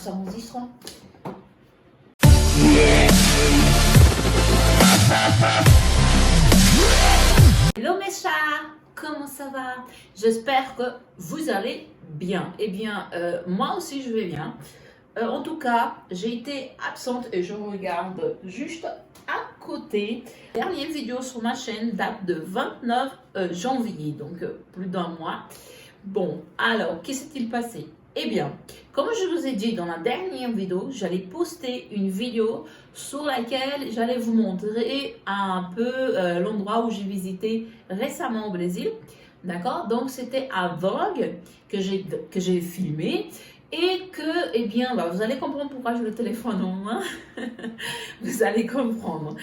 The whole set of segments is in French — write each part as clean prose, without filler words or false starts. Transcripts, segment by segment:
Ça enregistre. Hello mes chats, comment ça va? J'espère que vous allez bien. Eh bien, moi aussi je vais bien. En tout cas, j'ai été absente et je regarde juste à côté. La dernière vidéo sur ma chaîne date de 29 janvier, donc plus d'un mois. Bon, alors, qu'est-ce qui s'est passé? Eh bien, comme je vous ai dit dans la dernière vidéo, j'allais poster une vidéo sur laquelle j'allais vous montrer un peu l'endroit où j'ai visité récemment au Brésil. D'accord? Donc, c'était un vlog que j'ai filmé et que, eh bien, vous allez comprendre pourquoi j'ai le téléphone en main. Vous allez comprendre.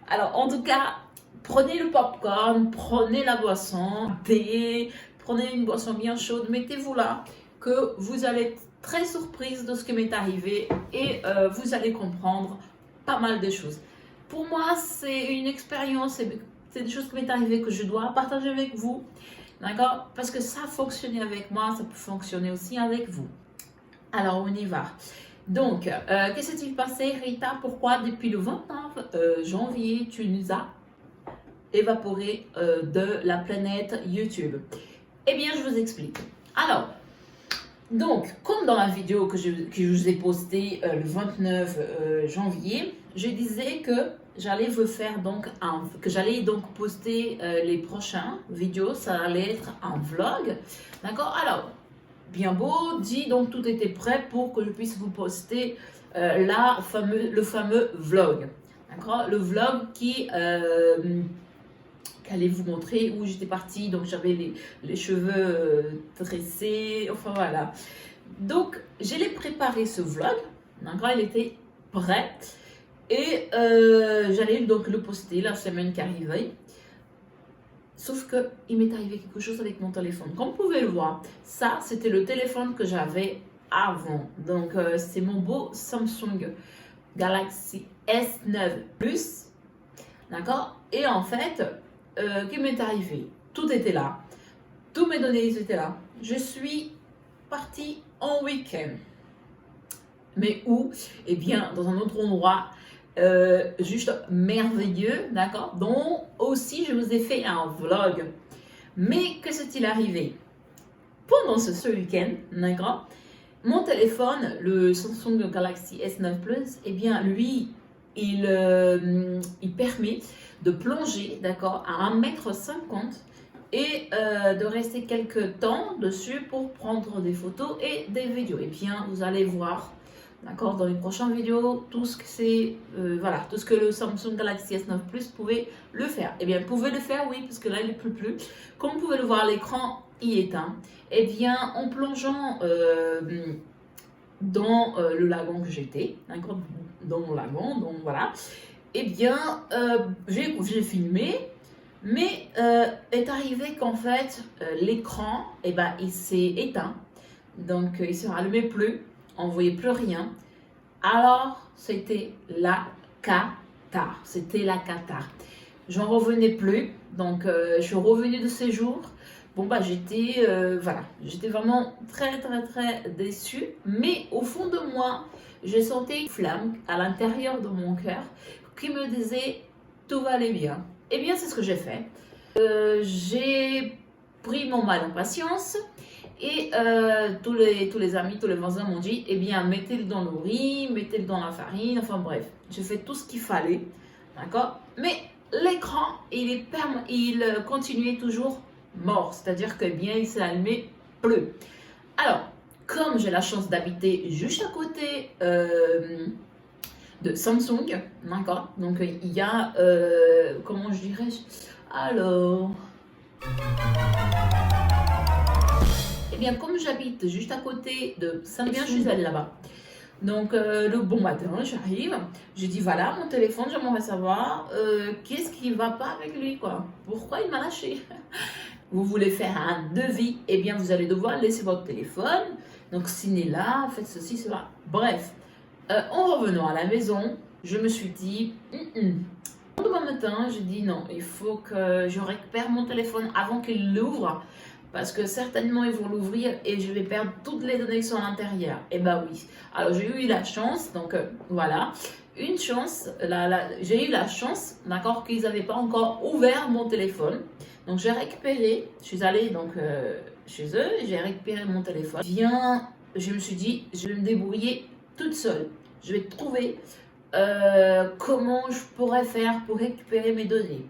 Alors, en tout cas, prenez le popcorn, prenez la boisson, thé, prenez une boisson bien chaude, mettez-vous là, que vous allez être très surprise de ce qui m'est arrivé et vous allez comprendre pas mal de choses. Pour moi, c'est une expérience, c'est des choses qui m'est arrivé que je dois partager avec vous, d'accord? Parce que ça a fonctionné avec moi, ça peut fonctionner aussi avec vous. Alors, on y va. Donc, qu'est-ce qui s'est passé, Rita? Pourquoi depuis le 29 janvier, tu nous as évaporé de la planète YouTube? Eh bien, je vous explique. Alors, donc, comme dans la vidéo que je vous ai postée le 29 janvier, je disais que j'allais vous faire donc j'allais donc poster les prochaines vidéos, ça allait être un vlog, d'accord? Alors, bien beau, dit donc tout était prêt pour que je puisse vous poster le fameux vlog, d'accord? Le vlog qui allait vous montrer où j'étais partie, donc j'avais les cheveux tressés, enfin voilà. Donc, j'allais préparer ce vlog, d'accord, il était prêt, et j'allais donc le poster la semaine qui arrivait. Sauf qu'il m'est arrivé quelque chose avec mon téléphone. Comme vous pouvez le voir, ça, c'était le téléphone que j'avais avant. Donc, c'est mon beau Samsung Galaxy S9 Plus, d'accord. Et en fait, qu'est-ce qui m'est arrivé? Tout était là, tous mes données étaient là. Je suis partie en week-end. Mais où? Eh bien, dans un autre endroit juste merveilleux, d'accord? Dont aussi je vous ai fait un vlog. Mais que s'est-il arrivé? Pendant ce week-end, d'accord? Mon téléphone, le Samsung Galaxy S9 Plus, eh bien, lui, il permet de plonger, d'accord, à 1,50 m et de rester quelques temps dessus pour prendre des photos et des vidéos. Et bien, vous allez voir, d'accord, dans les prochaines vidéos, tout ce que c'est, voilà, tout ce que le Samsung Galaxy S9 Plus pouvait le faire. Eh bien, vous pouvez le faire, oui, parce que là, il ne pleut plus. Comme vous pouvez le voir, l'écran y est éteint. Eh bien, en plongeant dans le lagon que j'étais, d'accord, dans mon lagon, donc voilà, eh bien, j'ai filmé, mais est arrivé qu'en fait, l'écran, eh ben, il s'est éteint, donc il ne se rallumait plus, on ne voyait plus rien. Alors, c'était la cata, J'en revenais plus, donc je suis revenue de séjour. Bon, j'étais voilà, j'étais vraiment très déçue, mais au fond de moi, j'ai senti une flamme à l'intérieur de mon cœur qui me disait tout va aller bien. Eh bien, c'est ce que j'ai fait. J'ai pris mon mal en patience et tous les amis, tous les voisins m'ont dit, eh bien, mettez-le dans le riz, mettez-le dans la farine, enfin bref, j'ai fait tout ce qu'il fallait, d'accord? Mais l'écran, il continuait toujours mort, c'est-à-dire que bien, il s'est allumé plus. Alors, comme j'ai la chance d'habiter juste à côté de Samsung, d'accord, donc il y a, comment je dirais, alors, eh bien, comme j'habite juste à côté de Samsung, je suis allée là-bas. Donc, le bon matin, j'arrive, je dis voilà, mon téléphone, j'aimerais savoir qu'est-ce qui ne va pas avec lui, quoi. Pourquoi il m'a lâché? Vous voulez faire un devis, eh bien, vous allez devoir laisser votre téléphone. Donc, signez là, faites ceci, cela. Bref, en revenant à la maison, je me suis dit, Demain matin, j'ai dit non, il faut que je récupère mon téléphone avant qu'il l'ouvre parce que certainement ils vont l'ouvrir et je vais perdre toutes les données qui sont à l'intérieur. Et bah oui. Alors j'ai eu la chance, donc voilà, une chance, j'ai eu la chance, d'accord, qu'ils n'avaient pas encore ouvert mon téléphone. Donc j'ai récupéré, je suis allée donc chez eux, j'ai récupéré mon téléphone. Je me suis dit, je vais me débrouiller toute seule. Je vais trouver comment je pourrais faire pour récupérer mes données.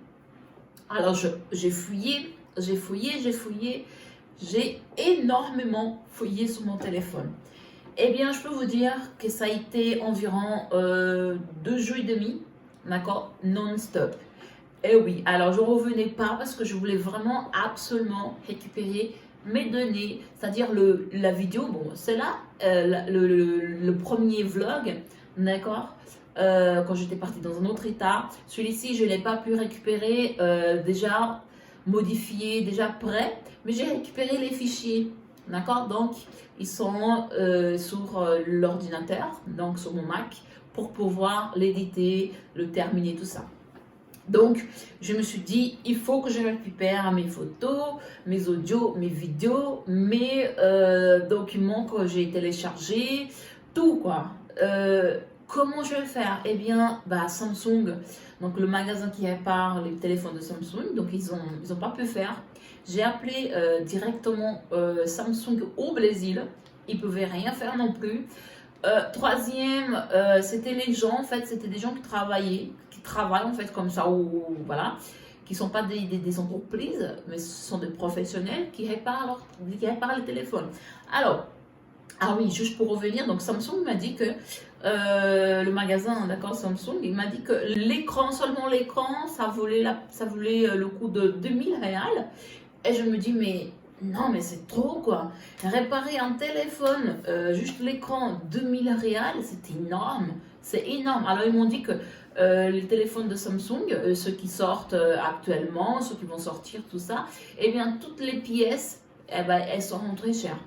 Alors j'ai fouillé, j'ai énormément fouillé sur mon téléphone. Eh bien, je peux vous dire que ça a été environ 2 jours et demi, d'accord, non-stop. Et oui, alors je ne revenais pas parce que je voulais vraiment absolument récupérer mes données, c'est-à-dire la vidéo, bon, c'est là, le premier vlog, d'accord, quand j'étais partie dans un autre état. Celui-ci, je ne l'ai pas pu récupérer, déjà modifié, déjà prêt, mais j'ai récupéré les fichiers, d'accord, donc ils sont sur l'ordinateur, donc sur mon Mac, pour pouvoir l'éditer, le terminer, tout ça. Donc, je me suis dit, il faut que je récupère mes photos, mes audios, mes vidéos, mes documents que j'ai téléchargés, tout quoi. Comment je vais faire? Eh bien, Samsung, donc le magasin qui répare les téléphones de Samsung, donc ils ont pas pu faire. J'ai appelé directement Samsung au Brésil, ils ne pouvaient rien faire non plus. Troisième, c'était les gens, en fait, c'était des gens qui travaillent en fait comme ça, ou voilà, qui ne sont pas des entreprises, mais ce sont des professionnels qui réparent les téléphones. Alors, ah oui, juste pour revenir, donc Samsung m'a dit que le magasin, d'accord, Samsung, il m'a dit que l'écran, seulement l'écran, ça voulait le coût de 2000 réals. Et je me dis, mais non, mais c'est trop quoi. Réparer un téléphone, juste l'écran, 2000 réals, c'est énorme. C'est énorme. Alors ils m'ont dit que les téléphones de Samsung, ceux qui sortent actuellement, ceux qui vont sortir, tout ça, eh bien toutes les pièces, eh ben, elles seront très chères.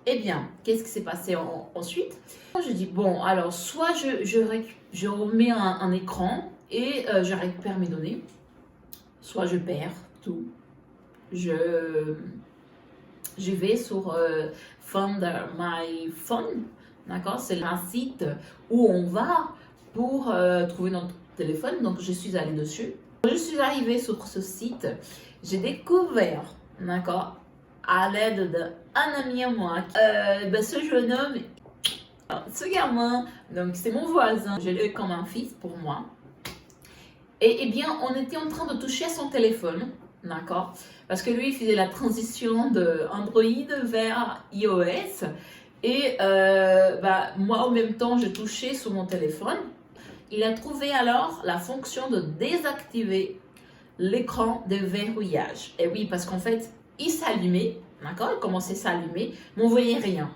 Eh bien, qu'est-ce qui s'est passé ensuite? Je dis, bon, alors soit je remets un écran et je récupère mes données, soit je perds tout. Je vais sur Find My Phone, d'accord? C'est un site où on va pour trouver notre téléphone. Donc, je suis allée dessus. Quand je suis arrivée sur ce site, j'ai découvert, d'accord, à l'aide d'un ami à moi, ce jeune homme, ce gamin, donc c'est mon voisin, je l'ai comme un fils pour moi. Et eh bien, on était en train de toucher à son téléphone, d'accord? Parce que lui, il faisait la transition de Android vers iOS. Et moi, en même temps, je touchais sur mon téléphone. Il a trouvé alors la fonction de désactiver l'écran de verrouillage. Et oui, parce qu'en fait, il s'allumait, d'accord? Il commençait à s'allumer, mais on ne voyait rien.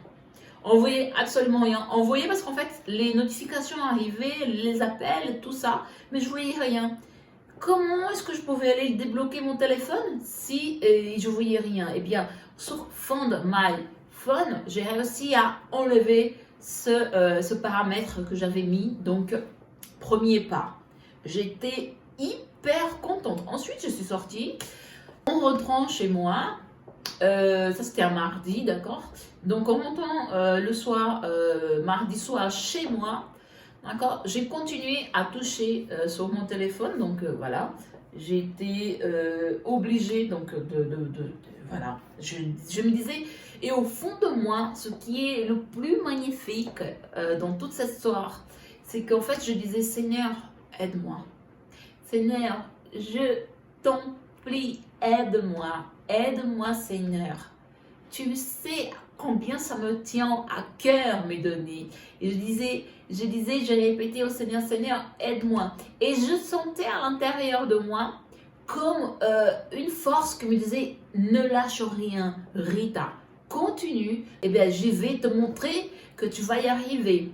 On voyait absolument rien. On voyait parce qu'en fait, les notifications arrivaient, les appels, tout ça, mais je voyais rien. Comment est-ce que je pouvais aller débloquer mon téléphone si je ne voyais rien? Eh bien, sur Find My Phone, j'ai réussi à enlever ce paramètre que j'avais mis. Donc, premier pas. J'étais hyper contente. Ensuite, je suis sortie. En rentrant chez moi, ça c'était un mardi, d'accord? Donc, en montant le soir, mardi soir, chez moi, d'accord, j'ai continué à toucher sur mon téléphone, donc voilà, j'ai été obligée, donc voilà, je me disais, et au fond de moi, ce qui est le plus magnifique dans toute cette histoire, c'est qu'en fait, je disais, Seigneur, aide-moi. Seigneur, je t'en prie, aide-moi, Seigneur. Tu sais combien ça me tient à cœur mes données. Et je répétais au Seigneur, Seigneur, aide-moi. Et je sentais à l'intérieur de moi comme une force qui me disait, ne lâche rien, Rita, continue. Eh bien, je vais te montrer que tu vas y arriver.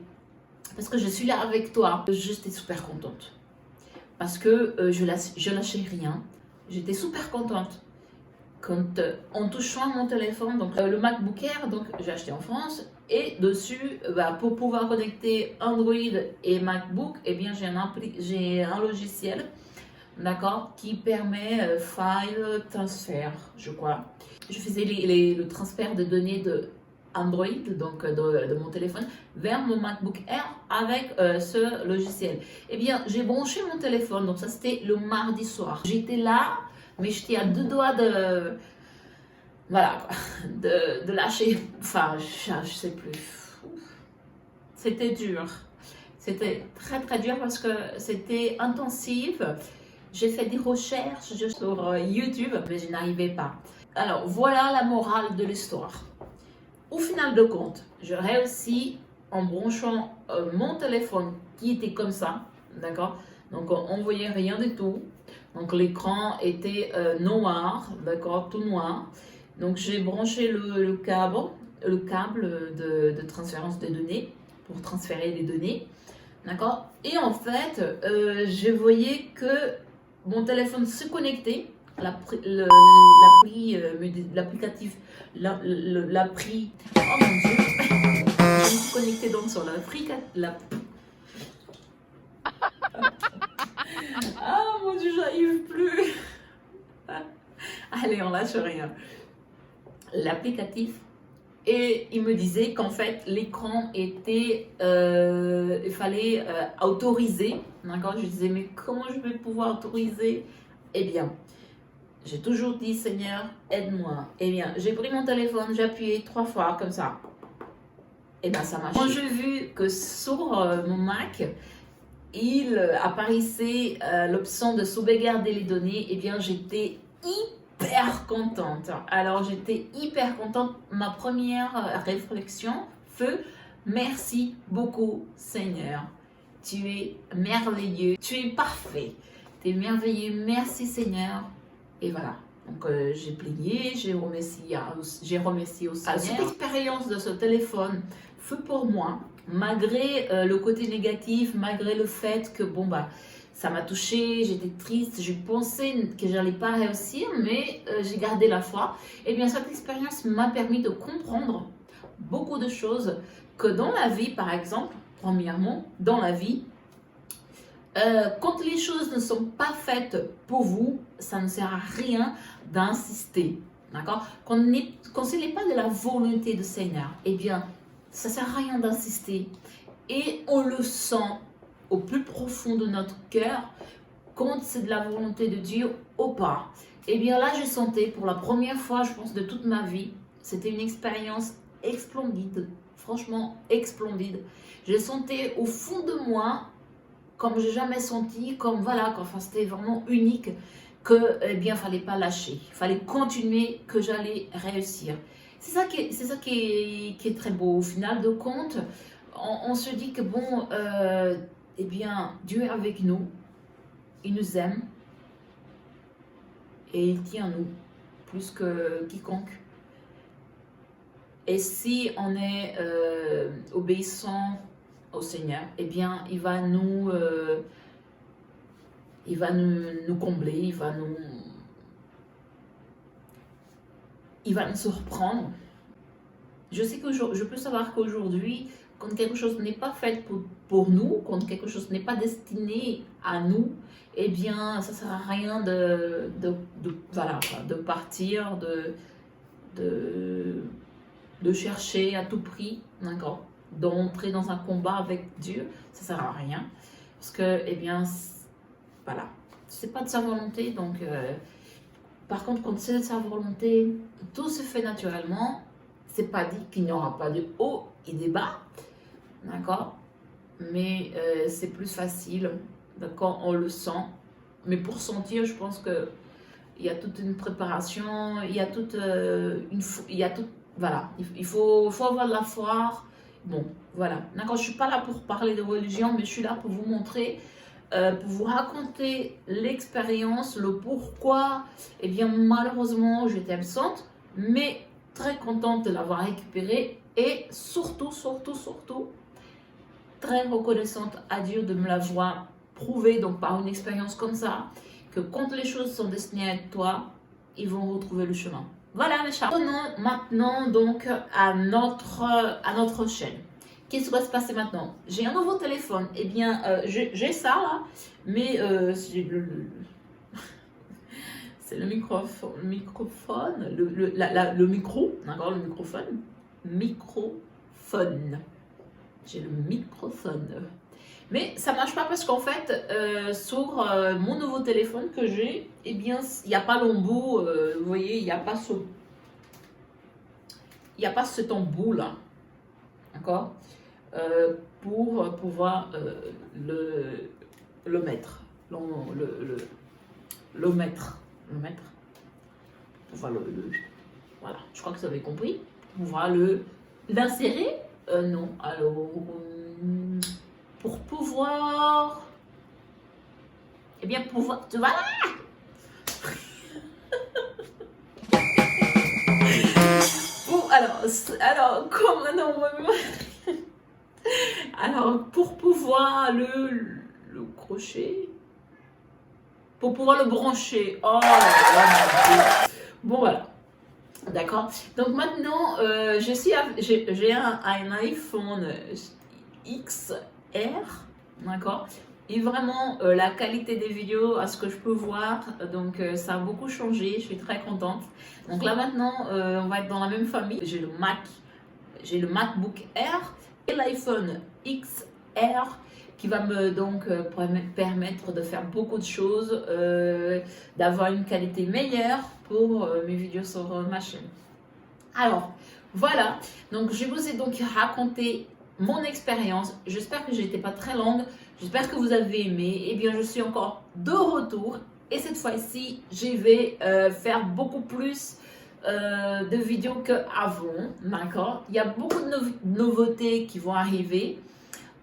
Parce que je suis là avec toi. J'étais super contente. Parce que je lâchais rien. J'étais super contente. Quand, en touchant mon téléphone, donc le MacBook Air, donc j'ai acheté en France, et dessus, pour pouvoir connecter Android et MacBook, eh bien j'ai un logiciel d'accord, qui permet file transfer, je crois. Je faisais le transfert de données de Android, donc de mon téléphone, vers mon MacBook Air avec ce logiciel. Eh bien, j'ai branché mon téléphone, donc ça c'était le mardi soir. J'étais là, mais j'étais à deux doigts de, voilà, quoi, de lâcher, enfin, je sais plus. C'était dur. C'était très très dur parce que c'était intensif. J'ai fait des recherches sur YouTube, mais je n'arrivais pas. Alors, voilà la morale de l'histoire. Au final de compte, je réussis en branchant mon téléphone qui était comme ça, d'accord? Donc, on ne voyait rien du tout. Donc, l'écran était noir, d'accord, tout noir. Donc, j'ai branché le câble de transférence des données pour transférer les données, d'accord? Et en fait, je voyais que mon téléphone se connectait, l'applicatif l'a pris. Oh mon Dieu, je me suis connectée donc sur Ah mon Dieu, j'arrive plus. Allez, on lâche rien. L'applicatif. Et il me disait qu'en fait, l'écran était, il fallait autoriser, d'accord? Je disais, mais comment je vais pouvoir autoriser? Eh bien, j'ai toujours dit, Seigneur, aide-moi. Eh bien, j'ai pris mon téléphone, j'ai appuyé 3 fois comme ça. Eh bien, ça marche. Quand j'ai vu que sur mon Mac, il apparaissait l'option de sauvegarder les données, eh bien, j'étais hyper contente. Alors, j'étais hyper contente. Ma première réflexion fut, merci beaucoup, Seigneur. Tu es merveilleux, tu es parfait, tu es merveilleux, merci Seigneur. Et voilà, donc j'ai plié, j'ai remercié au Seigneur. Cette expérience de ce téléphone fut pour moi, malgré le côté négatif, malgré le fait que bon bah ça m'a touchée, j'étais triste, je pensais que j'allais pas réussir, mais j'ai gardé la foi. Et bien cette expérience m'a permis de comprendre beaucoup de choses que dans la vie, par exemple, premièrement, dans la vie, quand les choses ne sont pas faites pour vous, ça ne sert à rien d'insister. D'accord? Quand ce n'est pas de la volonté du Seigneur, eh bien, ça ne sert à rien d'insister. Et on le sent au plus profond de notre cœur quand c'est de la volonté de Dieu ou pas. Eh bien, là, je sentais pour la première fois, je pense, de toute ma vie, c'était une expérience splendide, franchement splendide. Je sentais au fond de moi, comme j'ai jamais senti, comme voilà, enfin, c'était vraiment unique, que eh bien, fallait pas lâcher, il fallait continuer, que j'allais réussir. C'est ça qui est très beau. Au final de compte, on se dit que bon, eh bien, Dieu est avec nous, il nous aime et il tient nous plus que quiconque. Et si on est obéissant au Seigneur, eh bien, il va nous combler, il va nous surprendre. Je sais que je peux savoir qu'aujourd'hui, quand quelque chose n'est pas fait pour nous, quand quelque chose n'est pas destiné à nous, eh bien, ça ne sert à rien voilà, de partir, de chercher à tout prix, d'accord, d'entrer dans un combat avec Dieu, ça ne sert à rien. Parce que, eh bien, voilà, c'est pas de sa volonté, donc... par contre, quand c'est de sa volonté, tout se fait naturellement. C'est pas dit qu'il n'y aura pas de haut et de bas, d'accord? Mais c'est plus facile quand on le sent. Mais pour sentir, je pense que il y a toute une préparation, il y a toute voilà, il faut avoir de la foi. Bon, voilà. D'accord, je suis pas là pour parler de religion, mais je suis là pour vous montrer. Pour vous raconter l'expérience, le pourquoi. Eh bien, malheureusement, j'étais absente, mais très contente de l'avoir récupérée et surtout, très reconnaissante à Dieu de me l'avoir prouvé, donc par une expérience comme ça, que quand les choses sont destinées à toi, ils vont retrouver le chemin. Voilà mes chers. Revenons maintenant donc à notre chaîne. Qu'est-ce qui va se passer maintenant? J'ai un nouveau téléphone. Eh bien, j'ai ça là, mais c'est le microphone, le micro, d'accord, le microphone, microphone. J'ai le microphone. Mais ça marche pas parce qu'en fait, sur mon nouveau téléphone que j'ai, eh bien, il n'y a pas l'embout, vous voyez, il n'y a pas cet embout là, d'accord, pour pouvoir le mettre, le mettre. Voilà, voilà, je crois que vous avez compris. On va l'insérer. Non, alors pour pouvoir, eh bien pouvoir, voilà. Bon, alors comme non, alors pour pouvoir le crochet. Pour pouvoir le brancher. Oh là là. Bon, voilà. D'accord. Donc maintenant, j'ai un iPhone XR. D'accord. Et vraiment, la qualité des vidéos, à ce que je peux voir, donc ça a beaucoup changé. Je suis très contente. Donc là maintenant, on va être dans la même famille. J'ai le MacBook Air et l'iPhone XR, qui va me permettre de faire beaucoup de choses, d'avoir une qualité meilleure pour mes vidéos sur ma chaîne. Alors voilà, donc je vous ai donc raconté mon expérience. J'espère que j'étais pas très longue, j'espère que vous avez aimé. Eh bien, je suis encore de retour et cette fois-ci, je vais faire beaucoup plus de vidéos qu'avant, d'accord. Il y a beaucoup de nouveautés qui vont arriver,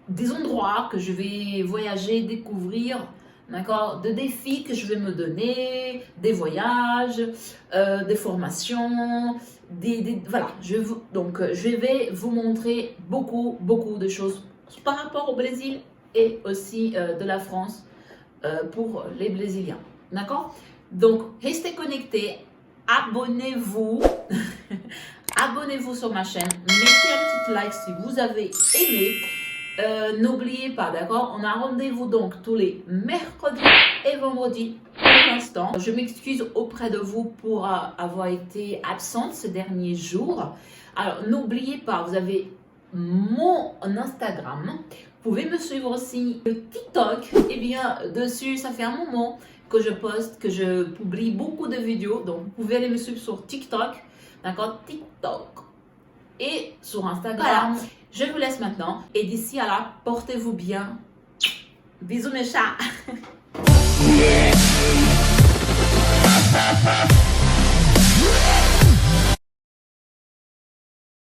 des endroits que je vais voyager, découvrir, d'accord, de défis que je vais me donner, des voyages, des formations, voilà. Je vais vous montrer beaucoup de choses par rapport au Brésil et aussi de la France pour les Brésiliens, d'accord. Donc, restez connectés, abonnez-vous. Abonnez-vous sur ma chaîne, mettez un petit like si vous avez aimé. N'oubliez pas, d'accord, on a rendez-vous donc tous les mercredis et vendredis pour l'instant. Je m'excuse auprès de vous pour avoir été absente ces derniers jours. Alors n'oubliez pas, vous avez mon Instagram, vous pouvez me suivre aussi le TikTok. Et bien dessus, ça fait un moment que je poste, que je publie beaucoup de vidéos, donc vous pouvez aller me suivre sur TikTok, d'accord, TikTok et sur Instagram. Voilà. Je vous laisse maintenant et d'ici à là, portez-vous bien. Bisous mes chats.